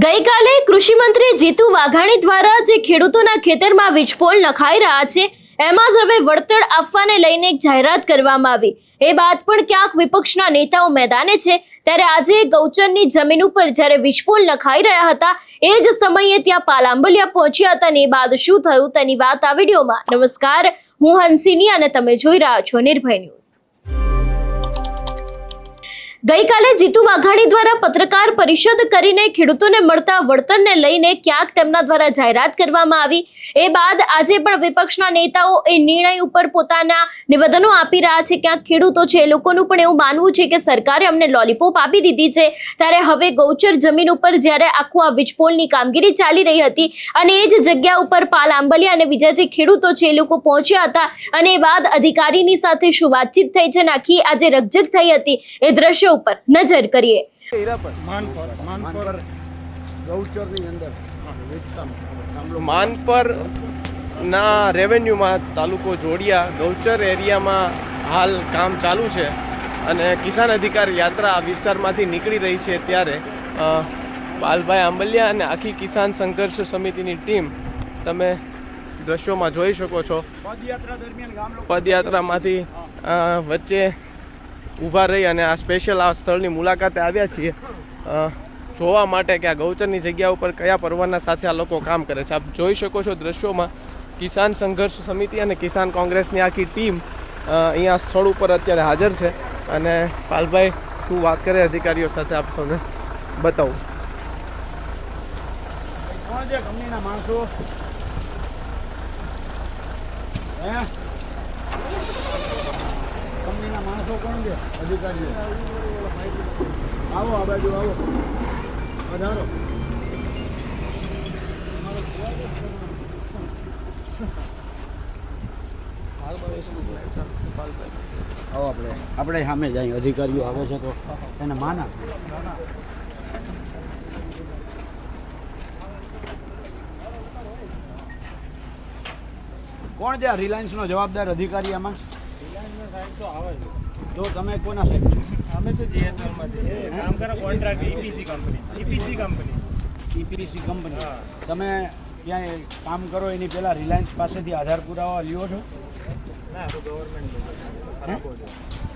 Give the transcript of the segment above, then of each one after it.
ગઈકાલે કૃષિ મંત્રી જીતુ વાઘાણી દ્વારા જે ખેડૂતોના ખેતરમાં વીજપોલ નખાઈ રહ્યા છે એમાં જ હવે વળતર આપવાને લઈને એક જાહેરાત કરવામાં આવી। એ બાદ પણ ક્યાંક વિપક્ષના નેતાઓ મેદાને છે, ત્યારે આજે ગૌચરની જમીન ઉપર જ્યારે વીજપોલ નખાઈ રહ્યા હતા એ જ સમયે ત્યાં પાલ આંબલિયા પહોંચ્યા હતા અને એ બાદ શું થયું તેની વાત આ વિડીયોમાં। નમસ્કાર, હું હંસિની અને તમે જોઈ રહ્યા છો નિર્ભય ન્યૂઝ। ગઈકાલે જીતુ વાઘાણી દ્વારા પત્રકાર પરિષદ કરીને ખેડૂતોને મળતા વળતરને લઈને ક્યાંક તેમના દ્વારા જાહેરાત કરવામાં આવી। એ બાદ આજે પણ વિપક્ષના નેતાઓ એ નિર્ણય ઉપર પોતાના નિવેદનો આપી રહ્યા છે। ક્યાંક ખેડૂતો છે એ લોકોનું પણ એવું માનવું છે કે સરકારે અમને લોલીપોપ આપી દીધી છે, ત્યારે હવે ગૌચર જમીન ઉપર જ્યારે આખું આ વીજપોલની કામગીરી ચાલી રહી હતી અને એ જ જગ્યા ઉપર પાલ આંબલિયા અને બીજા જે ખેડૂતો છે એ લોકો પહોંચ્યા હતા અને એ બાદ અધિકારીની સાથે શું વાતચીત થઈ છે, નાખી આજે રકઝક થઈ હતી એ દ્રશ્યો ઉપર નજર કરીએ। માનપર ના રેવન્યુમાં તાલુકો જોડિયા ગૌચર એરિયામાં હાલ કામ ચાલુ છે અને કિસાન અધિકાર યાત્રા આ વિસ્તારમાંથી નીકળી રહી છે, ત્યારે પાલભાઈ આંબલિયા અને આખી કિસાન સંઘર્ષ સમિતિની ટીમ તમે દ્રશ્યોમાં જોઈ શકો છો। પદયાત્રામાંથી વચ્ચે ઊભા રહી અને આ સ્પેશિયલ આ સ્થળની મુલાકાતે આવ્યા છીએ જોવા માટે કે આ ગૌચરની જગ્યા ઉપર કયા પરવાના સાથે આ લોકો કામ કરે છે। આપ જોઈ શકો છો દ્રશ્યોમાં કિસાન સંઘર્ષ સમિતિ અને કિસાન કોંગ્રેસની આખી ટીમ અહીંયા સ્થળ ઉપર અત્યારે હાજર છે અને પાલભાઈ શું વાત કરે અધિકારીઓ સાથે આપ સૌને બતાવું। કંપનીના માણસો કંપનીના માણસો કોણ છે? અધિકારીઓ આવો, આ બાજુ આવો, વધારો। આવો આપણે સામે જઈએ, અધિકારીઓ આવે છે તો એને માના। કોણ છે આ રિલાયન્સનો જવાબદાર અધિકારી આમાં? રિલાયન્સના સાહેબ તો આવે છે। તો તમે કોના સાહેબ છો? અમે તો જીએસએલમાંથી કામ કરો, કોન્ટ્રાક્ટ ઈપીસી કંપની। હા। તમે ક્યાંય કામ કરો એની પહેલા રિલાયન્સ પાસેથી આધાર પુરાવા લ્યો છો? ના, તો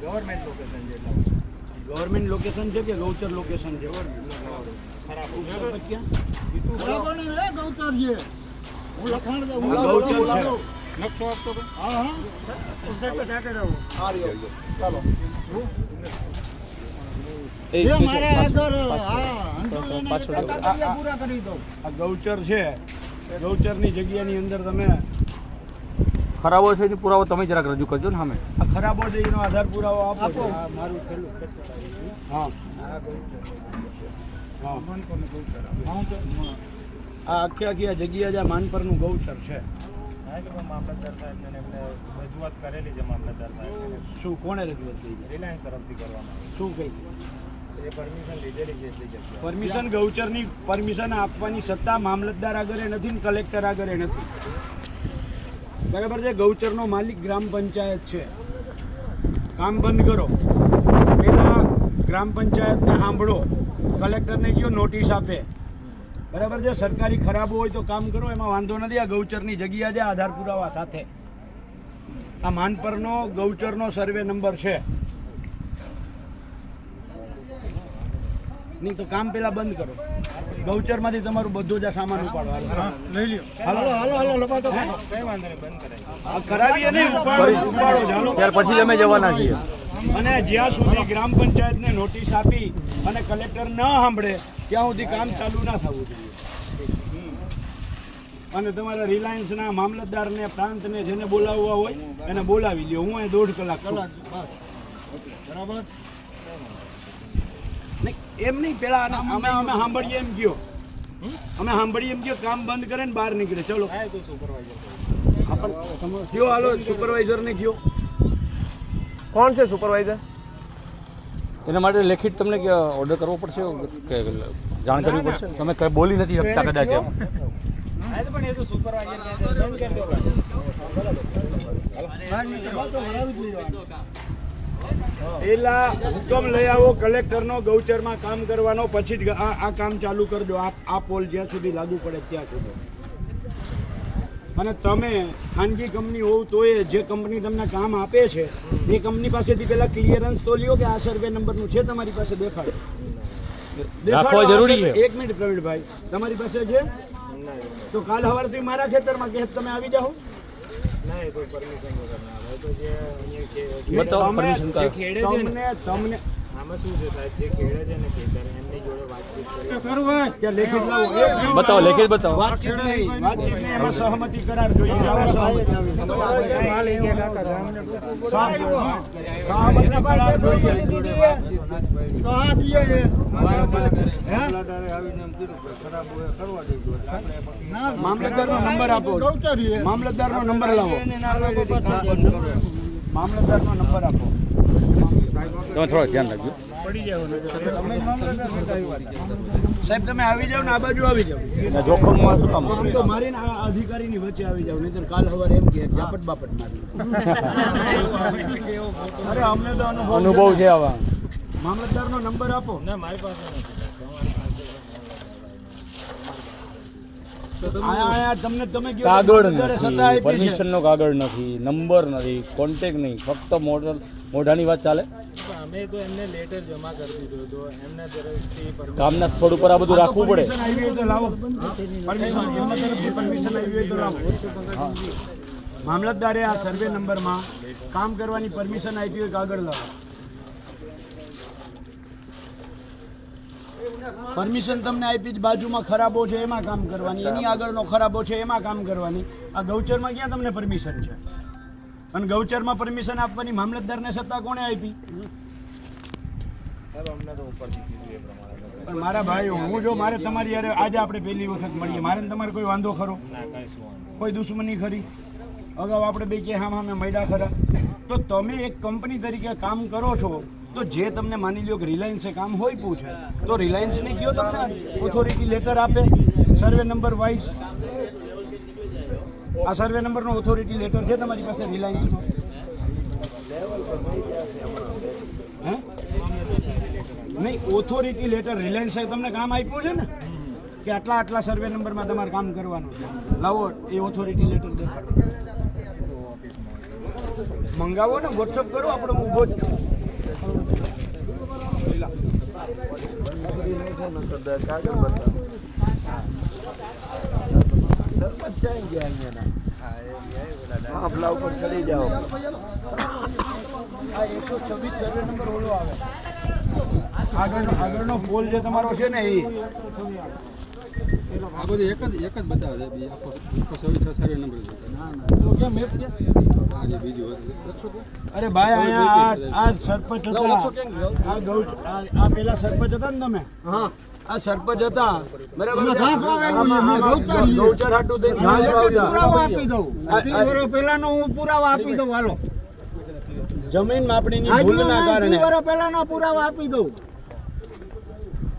ગવર્મેન્ટ લોકેશન છે। ગવર્મેન્ટ લોકેશન છે કે ગૌચર લોકેશન છે? ખરાબ ગૌચર છે, હું લખાણ દઉં, ગૌચર છે। નકશો આપતો તો હા, ચાલો પૂરા કરી દઉં। આ ગૌચર છે, ગૌચરની જગ્યાની અંદર તમે ખરાબો છે એની પુરાવો તમે જરાક રજૂ કરજો ને સામે। આ ખરાબો છે એનો આધાર પુરાવો આપો। આ મારું છેલ્લું હા આ આખી આ જગ્યા જે માનપરનું ગૌચર છે। મામલતદાર સાહેબને એમને રજૂઆત કરેલી છે। મામલતદાર સાહેબ શું કોણે રજૂઆત કરી? રિલાયન્સ તરફથી કરવામાં શું કહી? એ પરમિશન લીધેલી છે એટલી જગ્યા। પરમિશન ગૌચરની પરમિશન આપવાની સત્તા મામલતદાર આગળ નથી ને કલેક્ટર આગળ નથી, બરાબર છે? ગૌચરનો માલિક ગ્રામ પંચાયત છે। કામ બંધ કરો, પહેલા ગ્રામ પંચાયતને સાંભળો, કલેક્ટરને કયો નોટિસ આપે, બરાબર છે? સરકારી ખરાબો હોય તો કામ કરો, એમાં વાંધો નથી। આ ગૌચરની જગ્યા છે આધાર પુરાવા સાથે। આ માનપરનો ગૌચરનો સર્વે નંબર છે નહીં તો કામ પેલા બંધ કરો। ગૌચરમાંથી તમારું બધું જ સામાન ઉપાડો, લઈ લ્યો। હાલો લપાતો કઈ વાંધો નહીં, બંધ કરાય। કરાવીએ નહીં, ઉપાડો ચાલો, ત્યાર પછી અમે જવાના છીએ। અને જ્યાં સુધી ગ્રામ પંચાયતને નોટિસ આપી અને કલેક્ટર ન સાંભળે ત્યાં સુધી કામ ચાલુ ના થવું જોઈએ। અને તમારા રિલાયન્સના મામલતદારને, પ્રાંતને જેને બોલાવવા હોય એને બોલાવી લ્યો। હું અહીં 1.5 કલાક બરાબર નહીં, એમ નહીં, પેલા અમે સાંભળીએ એમ ગયો, અમે સાંભળીએ એમ ગયો, કામ બંધ કરે ને બહાર નીકળે। ચલો ગયો, હાલો સુપરવાઇઝરને ગયો। કોણ છે સુપરવાઇઝર? એના માટે લેખિત તમને ઓર્ડર કરવો પડશે કે જાણ કરવી પડશે? તમે કઈ બોલી નથી શકતા કદાચ એમ? પણ એ તો સુપરવાઇઝર પેલા હુકમ લઈ આવો કલેક્ટરનો ગૌચરમાં કામ કરવાનો, પછી જ આ કામ ચાલુ કરજો. આ પોલ જ્યાં સુધી લાગુ પડે ત્યાં સુધી. અને તમે ખાનગી કંપની હોવ તોય જે કંપની તમને કામ આપે છે એ કંપની પાસેથી પેલા ક્લિયરન્સ તો લ્યો કે આ સર્વે નંબરનું છે તમારી પાસે, દેખાડો. રાખવા જરૂરી છે. એક મિનિટ પ્રવીણભાઈ, તમારી પાસે છે તો કાલ સવારથી મારા ખેતરમાં કે તમે આવી જાઓ. નહીં કોઈ પરમિશન વગર ના આવે. તો જે અહીંયા બતાવો તમે- permission કાઢો. ખેડે છે ને, તમને આમાં શું છે સાહેબ, જે ખેડે છે ને ખેતર એમની જોડે વાતચીત કરી ત્યાં લેખિત લાવો. એક મિનિટ. બતાવો, લેખિત બતાવો. વાતચીત નહીં, એમાં સહમતિ કરાર જોઈએ. લાવો સહમતિ. સહમતિ કરાર જોઈએ. મામલતદારનો નંબર આપો. મામલતદારનો નંબર લાવો. મામલતદારનો નંબર આપો. તમે થોડું ધ્યાન રાખજો. સાહેબ તમે આવી જાઓ ને આ બાજુ આવી જાઓ. આ જોખમમાં શું કામ? આમ તો મારીને આ અધિકારીની વચ્ચે આવી જાવ, નહીંતર કાલ સવારે એમ કે ઝાપટ બાપટ મારી. અરે અમને તો અનુભવ છે આવા. મામલતદારનો નંબર આપો. ના મારી પાસે નથી. આયા તમને તમે કયો કાગળ મામલતદારે સત્તા નથી, આપી છે. પરમિશનનો કાગળ નથી, નંબર નથી, કોન્ટેક્ટ નહીં, ફક્ત મોઢાની વાત ચાલે. પણ અમે તો એમને લેટર જમા કરી દીધું તો એમના તરફથી permission કામના સ્થળ ઉપર આ બધું રાખવું પડે. પરમિશન આવી હોય તો લાવો. પરમિશન એમના તરફથી પરમિશન આવી હોય તો લાવો. મામલતદારે આ સર્વે નંબરમાં કામ કરવાની પરમિશન આપી હોય કાગળ લાવો. પરમિશન તમને આપી જ બાજુમાં ખરાબો છે એમાં કામ કરવાની, એની આગળનો ખરાબો છે એમાં કામ કરવાની. આ ગૌચરમાં ક્યાં તમને પરમિશન છે? અને ગૌચરમાં પરમિશન આપવાની મામલતદારને સત્તા કોણે આપી? સાહેબ અમને તો ઉપરથી કીધું એ પ્રમાણે પણ મારા ભાઈઓ, હું જો મારે તમારી યારે આજે આપણે પહેલી વખત મળીએ, મારે ને તમારે કોઈ વાંધો ખરો? ના કાંઈ શું વાંધો કોઈ દુશ્મની ખરી? અગાઉ આપણે બે કે હા અમે મળ્યા ખરા? તો તમે એક કંપની તરીકે કામ કરો છો તો જે તમને માની લ્યો કે રિલાયન્સે કામ હોય પૂછે તો રિલાયન્સને કયો તમને ઓથોરિટી લેટર આપે સર્વે નંબર વાઇઝ. આ સર્વે નંબરનો ઓથોરિટી લેટર છે તમારી પાસે રિલાયન્સનો? હે? નહીં, ઓથોરિટી લેટર રિલાયન્સે તમને કામ આપ્યું છે ને કે આટલા આટલા સર્વે નંબરમાં તમારે કામ કરવાનું છે, લાવો એ ઓથોરિટી લેટર દેખાડો. મંગાવો ને, વોટ્સઅપ કરો, આપણે હું ઊભો જ છું. આગળનો પોલ જે તમારો છે ને એ આ બધું એક જ બતાવે છે. આખો સર્વે નંબર બીજું અરે ભાઈ અહીંયા આ સરપંચ હતા, આ પેલા સરપંચ હતા ને તમે, આ સરપંચ હતા બરાબર, ગૌચર હાટું થઈને ઘાસ વાવતા. પેલાનો હું પુરાવા આપી દઉં. હાલો, જમીન માપણીની ભૂલના કારણે પેલાનો પુરાવા આપી દઉં.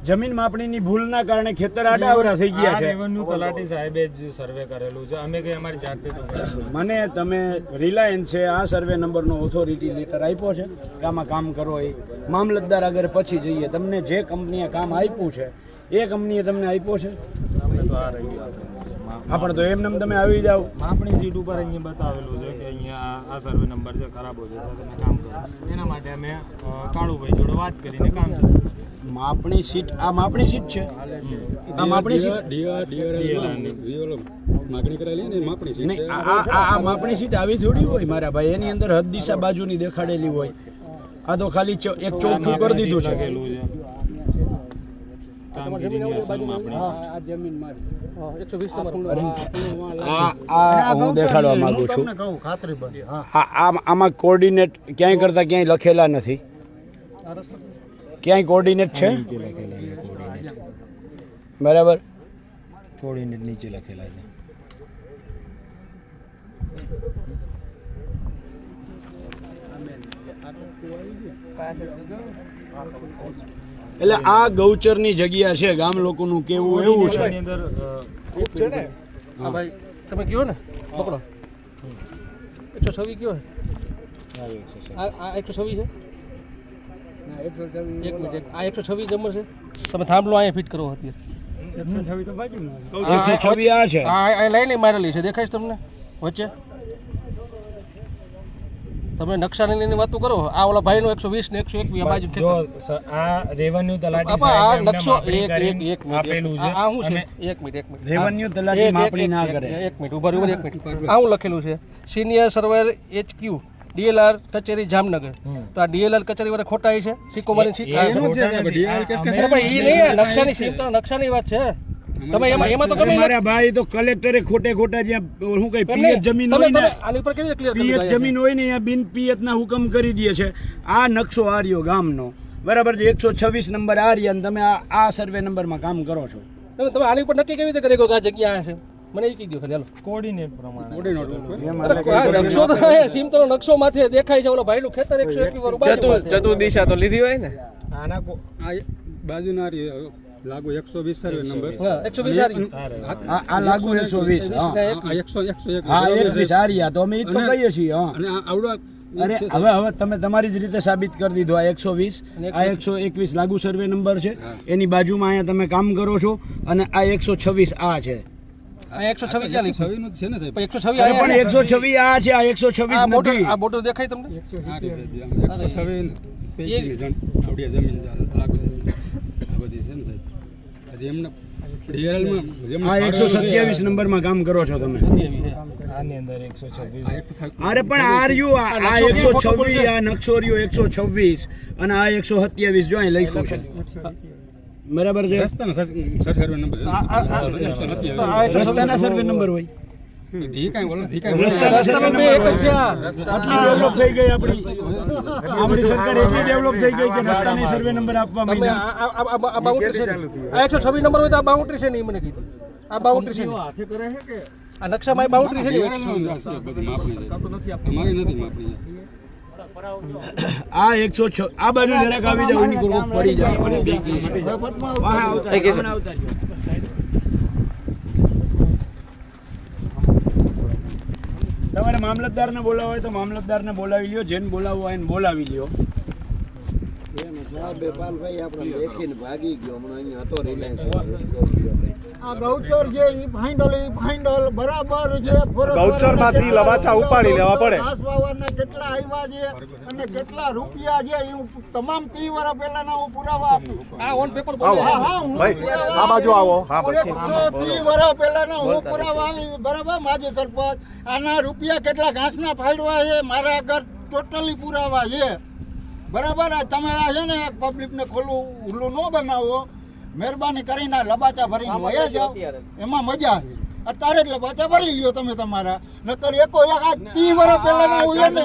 જમીન માપણીની ભૂલના કારણે ખેતર આડાવરા થઈ ગયા છે. રેવન્યુ તલાટી સાહેબે જ સર્વે કરેલું છે, અમે કઈ અમારી જાતે તો કરેલું. મને તમે રિલાયન્સે આ સર્વે નંબરનો ઓથોરિટી લેટર આપ્યો છે કે આમાં કામ કરો, એ મામલતદાર આગળ પછી જઈએ. તમને જે કંપનીએ કામ આપ્યું છે એ કંપનીએ તમને આપ્યો છે? અમે તો આ રહી હા, પણ તો એમને તમે આવી જાઓ. આપણી સીટ ઉપર અહીંયા બતાવેલું છે કે અહીંયા આ સર્વે નંબર છે, ખરાબો છે, તો તમે કામ કરો. એના માટે અમે કાળુભાઈ જોડે વાત કરીને કામ ચાલુ કર્યું. માપણી સીટ, આ માપણી સીટ છે, આ માપણી સીટ માગણી કરાયેલી ને માપણી છે. નહીં, આ માપણી સીટ આવી થોડી હોય મારા ભાઈ. એની અંદર હદ દિશા બાજુની દેખાડેલી હોય. આ તો ખાલી એક ચોખ્ખું કરી દીધું છે. લખેલું છે કામગીરીની અસલમાં આપણી આ હું દેખાડવા માંગુ છું. તમને કહું ખાતરી બની. હા, આમાં કોર્ડિનેટ ક્યાંય કરતા ક્યાંય લખેલા નથી. ક્યાંય કોર્ડિનેટ છે બરાબર? કોર્ડિનેટ નીચે લખેલા છે. એટલે આ ગૌચરની જગ્યા છે, ગામ લોકોનું કેવું એવું છે. એની અંદર હા ભાઈ તમે કયો ને પકડો. 126 કયો હે? આ 126 છે. એક મિનિટ આ 126 નંબર છે તમે થાંભલો અહીંયા ફિટ કરો અત્યારે 126 તો બાજુ 126 આ છે. આ લાઈન મારેલી છે દેખાય છે તમને વચ્ચે તમે નકશાની લઈને વાતો કરો આ ઓલા ભાઈનો 120 ને 121 આ બાજુ જો આ રેવન્યુ તલાટી બાપા, આ સાહેબે નકશો અમને એક આપણી મિનિટ આપેલું છે આ શું છે અને એક મિનિટ રેવન્યુ તલાટી માપણી ના કરે. એક મિનિટ ઉભા રહો એક મિનિટ આ હું લખેલું છે સિનિયર સર્વેયર HQ DLR કચેરી જામનગર તો આ DLR કચેરી વાળા ખોટા છે સિક્કો મારીને એ ખોટા નથી. અરે ભાઈ ઈ નહીં નકશાની સીમ તો નકશાની વાત છે તમે એમાં તો ગમે મારા ભાઈ તો કલેક્ટરે ખોટા જ્યાં શું કઈ પિયત જમીન હોય ને આની ઉપર કેવી ક્લિયર પિયત જમીન હોય ને ત્યાં બિન પિયત ના હુકમ કરી દે છે. આ નકશો આ રહ્યો ગામનો બરાબર છે 126 નંબર આ રહ્યા ને તમે આ સર્વે નંબરમાં કામ કરો છો. તમે આની ઉપર નક્કી કેવી રીતે કરી કે આ જગ્યા આ છે મને એ કહી દો ખાલી હાલો કોર્ડિનેટ પ્રમાણે અરે નકશો તો હે સીમ તો નકશો માથે દેખાય છે ઓલો ભાઈનું ખેતર 121 વાળું બાજુમાં છે. ચતુર દિશા તો લીધી હોય ને આના આ બાજુના લાગુ 120 સર્વે નંબર હા 120 આ લાગુ 120 હા આ 101 હા 21 આ રહ્યા તો અમે ઈ જ તો કહીએ છીએ. હા અને આ આવડો અરે હવે તમે તમારી જ રીતે સાબિત કરી દીધું આ 120 આ 121 લાગુ સર્વે નંબર છે એની બાજુમાં અહીંયા તમે કામ કરો છો અને આ 126 આ છે. આ 126 ક્યાં લીધું? 126 નું જ છે ને સાહેબ 126 અરે પણ 126 આ છે આ 126 બોર્ડર નથી. આ બોર્ડર દેખાય તમને આ રીતે સાહેબ 127 પૈકી આવડી જમીન લાગુ જમીન આ બધી છે ને સાહેબ આજે એમને DRL માં જેમ આ 127 નંબરમાં કામ કરો છો તમે. આની અંદર 126 અરે પણ આ રહ્યું આ 126 આ નકશો રહ્યો 126 અને આ 127 જો અહીં લખ્યું છે બરાબર છે. રસ્તાનો સર્વે નંબર છે રસ્તાના સર્વે નંબર હોય ધી કાંઈ ઓલો ધી કાંઈ રસ્તાના સર્વે નંબર હોય. આટલી ડેવલપ થઈ ગઈ આપણી સરકાર એટલી ડેવલપ થઈ ગઈ કે રસ્તાની સર્વે નંબર આપવા તમે માંડ્યા. આ બાઉન્ડ્રી છે ને? આ 126 નંબર હોય તો આ બાઉન્ડ્રી છે ને ઈ મને કીધું આ બાઉન્ડ્રી છે ને? આ નકશામાં આ બાઉન્ડ્રી છે ને બધી માપણી અમારી નથી માપણી આ 106 આ બાજુ જરાક આવી જાવ એની ગ્રુપ પડી જાય મને બીક છે. વાહ આવતા રહ્યો, હમણાં આવતા રહ્યો. તમારે મામલતદારને બોલાવવા હોય તો મામલતદારને બોલાવી લ્યો જેને બોલાવવું હોય એને બોલાવી લ્યો. આ ગૌચર છે ઈ ફાઇનલ બરાબર છે. ગૌચર માંથી લવાચા ઉપાડી લેવા પડે. ઘાસ વાવવાના કેટલા આવ્યા છે અને કેટલા રૂપિયા છે એ હું તમામ 30 વર્ષ પહેલાના હું પુરાવા આપું. આ ઓન પેપર હા હા હું આ બાજુ આવો. 130 વર્ષ પહેલાના હું પુરાવા આવી બરાબર માજી સરપંચ આના રૂપિયા કેટલા ઘાસના ફાડવા છે મારા આગળ ટોટલી પુરાવા છે બરાબર. તમે આ છે ને પબ્લિકને ખોલું ઉલ્લું ન બનાવો મહેરબાની કરીને લબાચા ભરીને વયા જાઓ એમાં મજા છે. અત્યારે જ લબાચા ભરી લ્યો તમે તમારા નકર એકો એક આ 30 વર્ષ પહેલાના હું એને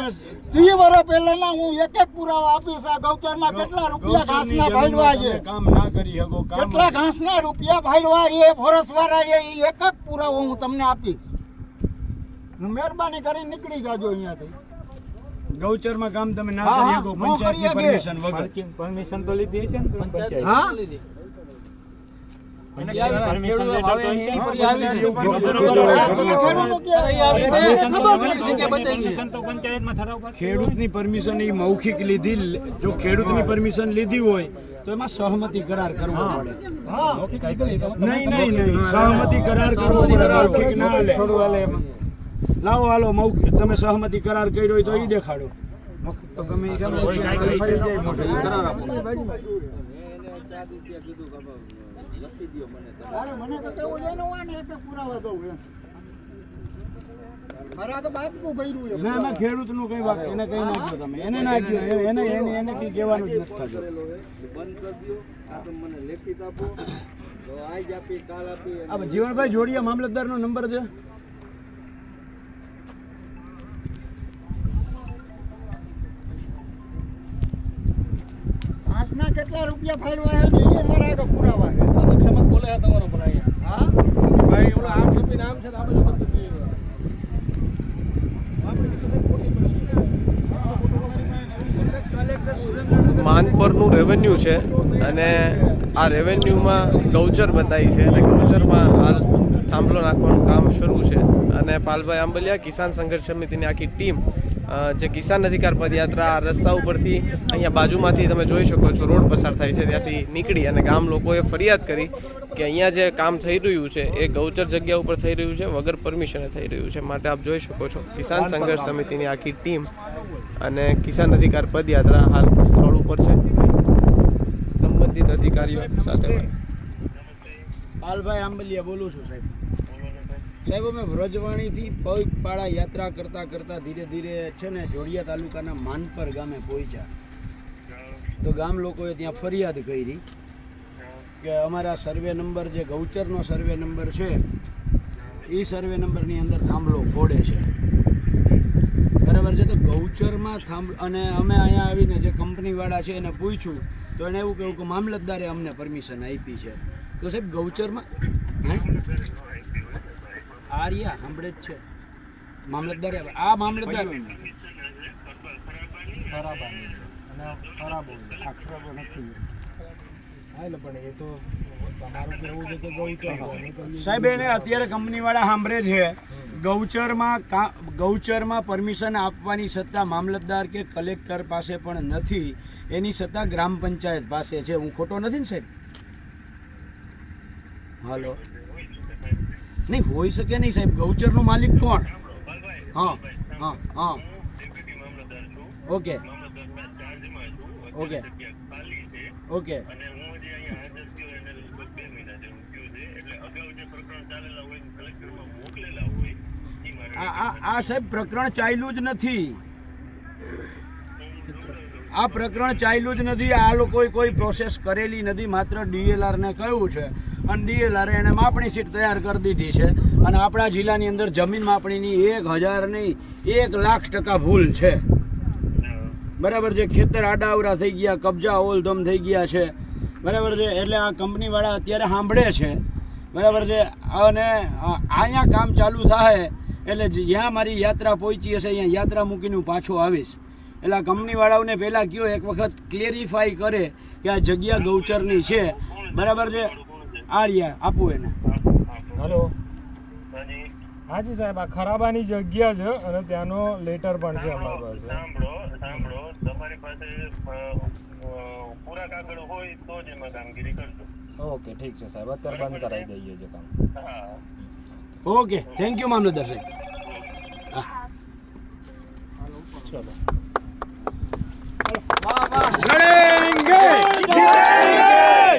30 વર્ષ પહેલાના હું એક પુરાવા આપીશ. આ ગૌચરમાં કેટલા રૂપિયા ઘાસના ફાડવા છે કામ ના કરી શકો કામ કેટલા ઘાસના રૂપિયા ફાડવા છે ફોરેસ્ટ વાળા એ એક જ પુરાવો હું તમને આપીશ. મહેરબાની કરીને નીકળી જાજો અહીંયાથી. ગૌચરમાં કામ તમે ના હા, કરી હા, શકો ન પંચાયતની કરી શકે. પરમિશન વગર. પરમિશન તો લીધી છે ને પંચાયત હા ખેડૂતની પરમિશન એ મૌખિક લીધી જો ખેડૂતની પરમિશન લીધી હોય તો એમાં સહમતિ કરાર કરવો પડે. નહીં સહમતિ કરાર કરવો પડે મૌખિક ના હાલે. લાવો હાલો મૌખિક તમે સહમતિ કરાર કર્યો હોય તો એ દેખાડો. તો ગમે ઈ ગમે અરે મને તો કેવું છે ને હું આને એક પુરાવા દઉં એમ. મારા તો બાપનું ભર્યું છે. ના એમાં ખેડૂતનું કઈ વાત એને કઈ નાખ્યો તમે એને નાખ્યો એને કઈ કહેવાનું જ નથી થતું. આ જીવનભાઈ જોડિયા મામલતદારનો નંબર છે. ઘાસના કેટલા રૂપિયા ફાડવા છે એ મારા આગળ પુરાવા છે. નકશામાં બોલે છે તમારો પણ અહીંયા હા ભાઈ ઓલો આમ છપીને આમ છે તો આ બાજુ પણ છપી માનપરનું રેવન્યુ છે અને આ રેવન્યુમાં ગૌચર બતાવી છે અને ગૌચરમાં હાલ થાંભલો નાખવાનું કામ શરૂ છે અને પાલભાઈ આંબલિયા કિસાન સંઘર્ષ સમિતિની આખી ટીમ જે કિસાન અધિકાર પદયાત્રા આ રસ્તા ઉપરથી અહીંયા બાજુમાંથી તમે જોઈ શકો છો રોડ પસાર થાય છે ત્યાંથી નીકળી અને ગામ લોકોએ ફરિયાદ કરી કે અહીંયા જે કામ થઈ રહ્યું છે એ ગૌચર જગ્યા ઉપર થઈ રહ્યું છે, વગર પરમિશને થઈ રહ્યું છે. માટે આપ જોઈ શકો છો કિસાન સંઘર્ષ સમિતિની આખી ટીમ અને કિસાન અધિકાર પદયાત્રા હાલ સ્થળ ઉપર છે સંબંધિત અધિકારીઓ સાથે. પાલભાઈ આંબલિયા બોલું છું સાહેબ. સાહેબ અમે વ્રજવાણીથી પગપાળા યાત્રા કરતાં કરતાં ધીરે ધીરે છે ને જોડિયા તાલુકાના માનપર ગામે પહોંચ્યા તો ગામ લોકોએ ત્યાં ફરિયાદ કરી કે અમારા સર્વે નંબર જે ગૌચરનો સર્વે નંબર છે એ સર્વે નંબરની અંદર થાંભલો ખોડે છે. બરાબર છે. તો ગૌચરમાં અને અમે અહીંયા આવીને જે કંપનીવાળા છે એને પૂછ્યું તો એને એવું કહ્યું કે મામલતદારે અમને પરમિશન આપી છે. તો સાહેબ ગૌચરમાં આર્યા સાંભળે જ છે મામલતદારે આ મામલતદાર સાહેબ એને અત્યારે કંપનીવાળા સાંભળે છે ગૌચરમાં પરમિશન આપવાની સત્તા મામલતદાર કે કલેક્ટર પાસે પણ નથી, એની સત્તા ગ્રામ પંચાયત પાસે છે. હું ખોટો નથી ને સાહેબ? હાલો નહીં હોઈ શકે નહીં સાહેબ. ગૌચરનો માલિક કોણ? હા હા હા ઓકે ઓકે ઓકે આ સાહેબ પ્રકરણ ચાલ્યું જ નથી. આ પ્રકરણ ચાલ્યું જ નથી. આ લોકોએ કોઈ પ્રોસેસ કરેલી નથી. માત્ર DLRને કહ્યું છે અને DLR એને માપણી સીટ તૈયાર કરી દીધી છે અને આપણા જિલ્લાની અંદર જમીન માપણીની 1000 નહીં 1,00,000% ભૂલ છે. બરાબર છે. ખેતર આડાવરા થઈ ગયા, કબજા ઓલધમ થઈ ગયા છે. બરાબર છે. એટલે આ કંપનીવાળા અત્યારે સાંભળે છે. બરાબર છે. અને અહીંયા કામ ચાલુ થાય એટલે જ્યાં મારી યાત્રા પહોંચી હશે અહીંયા યાત્રા મૂકીને હું પાછો આવીશ. એટલે આ કંપનીવાળાઓને પહેલાં કયો એક વખત ક્લેરિફાઈ કરે કે આ જગ્યા ગૌચરની છે. બરાબર છે. આ રહ્યા આપું એને. હલો હાજી સાહેબ, આ ખરાબાની જગ્યા છે અને ત્યાંનો લેટર પણ છે અમારી પાસે. સાંભળો તમારી પાસે પૂરા કાગળ હોય તો જ એમાં કામગીરી કરજો. ઓકે ઠીક છે સાહેબ, અત્યારે બંધ કરાવી દઈએ છે કામ. હા ઓકે થેન્ક યુ મામલતદાર સાહેબ. ચલો લડેંગે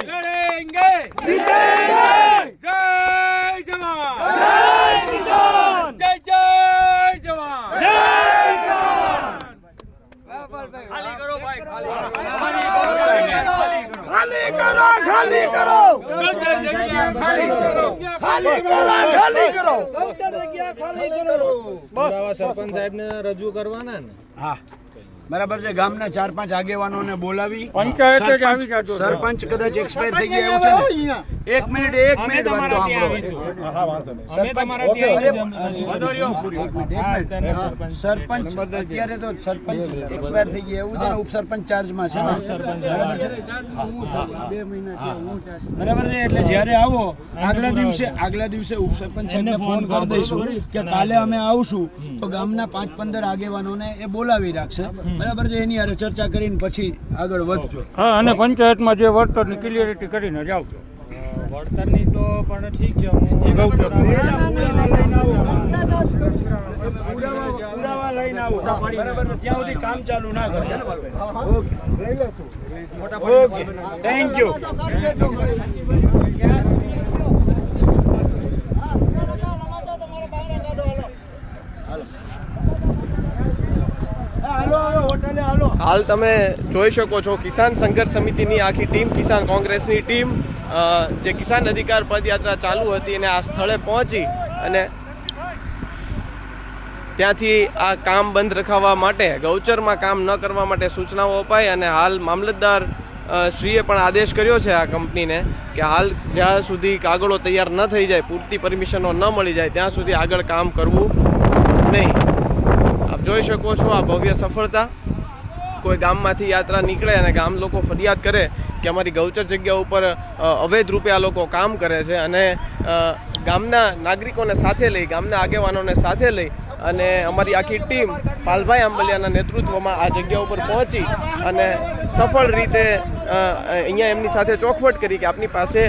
લડેંગે જય જવાન જય કિસાન જય જય જવાન જય કિસાન. ખાલી કરો ભાઈ, ખાલી કરો ખાલી કરો સરપંચ સાહેબને રજૂ કરવાના ને. હા બરાબર છે. ગામના 4-5 આગેવાનોને બોલાવી સરપંચ કદાચ એક્સપાયર થઈ ગયા એવું છે ને. એક મિનિટ વાંધો સાંભળો. સરપંચ અત્યારે તો સરપંચ એક્સપાયર થઈ ગયા એવું છે ને. ઉપસરપંચ ચાર્જમાં છે ને. બરાબર છે. 2 મહિના બરાબર છે. એટલે જ્યારે આવો આગલા દિવસે ઉપસરપંચ સાહેબને ફોન કરી દઈશું કે કાલે અમે આવશું તો ગામના 5-15 આગેવાનોને એ બોલાવી રાખશે. બરાબર છે. એની હારે ચર્ચા કરીને પછી આગળ વધજો. હા, અને પંચાયતમાં જે વર્તરની ક્લિયરિટી કરીને જ આવજો. વળતરની તો પણ ઠીક છે. પુરાવા લઈને આવો. બરાબર છે. ત્યાં સુધી કામ ચાલુ ના કરજો. Okay okay thank you. હાલ તમે જોઈ શકો છો કિસાન સંઘર્ષ સમિતિની આખી ટીમ, કિસાન કોંગ્રેસની ટીમ જે કિસાન અધિકાર પદયાત્રા ચાલુ હતી અને આ સ્થળે પહોંચી અને ત્યાંથી આ કામ બંધ રખાવવા માટે, ગૌચરમાં કામ ન કરવા માટે સૂચનાઓ અપાઈ અને હાલ મામલતદાર શ્રીએ પણ આદેશ કર્યો છે આ કંપનીને કે હાલ જ્યાં સુધી કાગળો તૈયાર ન થઈ જાય, પૂરતી પરમિશનો ન મળી જાય ત્યાં સુધી આગળ કામ કરવું નહીં. આપ જોઈ શકો છો આ ભવ્ય સફળતા કોઈ ગામમાંથી યાત્રા નીકળે અને ગામ લોકો ફરિયાદ કરે કે અમારી ગૌચર જગ્યા ઉપર અવૈધ રૂપે આ લોકો કામ કરે છે અને ગામના નાગરિકોને સાથે લઈ, ગામના આગેવાનોને સાથે લઈ અને અમારી આખી ટીમ પાલભાઈ આંબલિયાના નેતૃત્વમાં આ જગ્યા ઉપર પહોંચી અને સફળ રીતે અહીંયા એમની સાથે ચોખવટ કરી કે આપની પાસે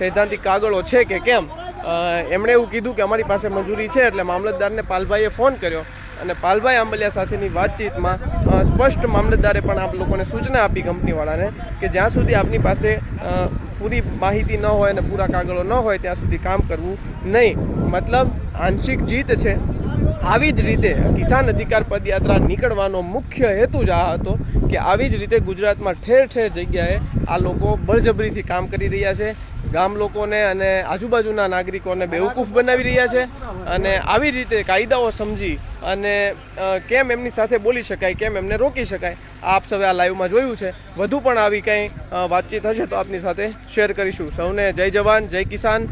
સૈદ્ધાંતિક કાગળો છે કે કેમ. એમણે એવું કીધું કે અમારી પાસે મંજૂરી છે. એટલે મામલતદારને પાલભાઈએ ફોન કર્યો અને પાલભાઈ આંબલિયા સાથેની વાતચીતમાં સ્પષ્ટ મામલતદારે પણ આપ લોકોને સૂચના આપી કંપનીવાળાને કે જ્યાં સુધી આપની પાસે પૂરી માહિતી ન હોય અને પૂરા કાગળો ન હોય ત્યાં સુધી કામ કરવું નહીં. મતલબ આંશિક જીત છે. આવી જ રીતે કિસાન અધિકાર પદયાત્રા નીકળવાનો મુખ્ય હેતુ જ આ હતો કે આવી જ રીતે ગુજરાતમાં ઠેર ઠેર જગ્યાએ આ લોકો બળજબરીથી કામ કરી રહ્યા છે. ગામ લોકોને અને આજુબાજુના નાગરિકોને બેવકૂફ બનાવી રહ્યા છે અને આવી રીતે કાયદાઓ સમજી અને કેમ એમની સાથે બોલી શકાય, કેમ એમને રોકી શકાય, આપ સૌએ આ લાઈવમાં જોયું છે. વધુ પણ આવી કંઈ વાતચીત હશે તો આપની સાથે શેર કરીશું. સૌને જય જવાન, જય કિસાન,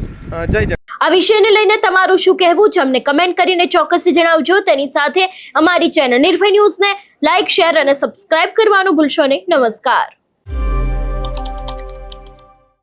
જય જવાન. આ વિષયને લઈને તમારું શું કહેવું છે અમને કમેન્ટ કરીને ચોક્કસથી જણાવજો. તેની સાથે અમારી ચેનલ નિર્ભય ન્યૂઝને લાઇક, શેર અને સબસ્ક્રાઇબ કરવાનું ભૂલશો નહીં. નમસ્કાર.